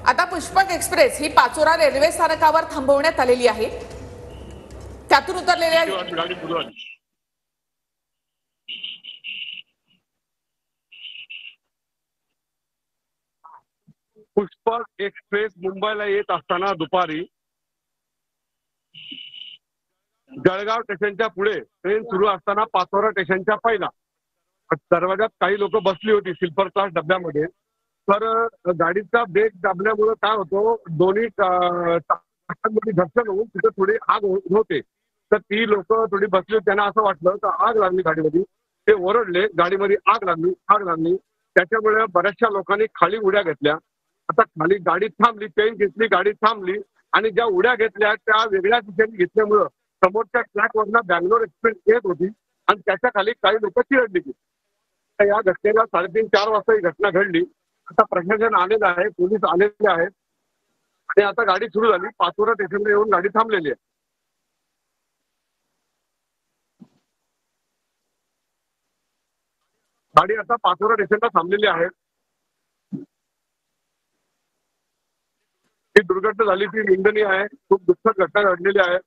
आता पुष्पक एक्सप्रेस ही पाचोरा रेल्वे स्थानकावर थांबवण्यात आलेली आहे। त्यातून उतरलेल्या पुष्पक एक्सप्रेस मुंबईला येत असताना दुपारी जळगाव स्टेशनच्या पुढे ट्रेन सुरू असताना पाचोरा स्टेशनच्या पहिला दरवाजात काही लोक बसली होती स्लीपर क्लास डब्यामध्ये। तर गाडीचा ब्रेक दाबल्यामुळे काय होतो, दोन्ही चाकांमध्ये घर्षण होऊन तिथे थोडी आग होते। तर ती लोक थोडी बसली, त्यांना असं वाटलं तर आग लागली गाडीमध्ये, ते ओरडले, गाडीमध्ये आग लागली आग लागली। त्याच्यामुळे बऱ्याचशा लोकांनी खाली उड्या घेतल्या। आता खाली गाडी थांबली, चेन घेतली, गाडी थांबली आणि ज्या उड्या घेतल्या त्या वेगळ्या दिशेने घेतल्यामुळं समोरच्या ट्रॅकवरनं बँगलोर एक्सप्रेस येत होती आणि त्याच्या खाली काही लोक चिरडली। तर या घटनेला 3:30-4 वाजता ही घटना घडली। आता प्रशासन आलेलं आहे, पोलीस आलेले आहेत आणि आता गाडी सुरू झाली। पाचोरा स्टेशनला येऊन गाडी थांबलेली आहे। गाडी आता पाचोरा स्टेशनला थांबलेली आहे। ही दुर्घटना झाली ती निंदनीय आहे, खूप दुःखद घटना घडलेली आहे।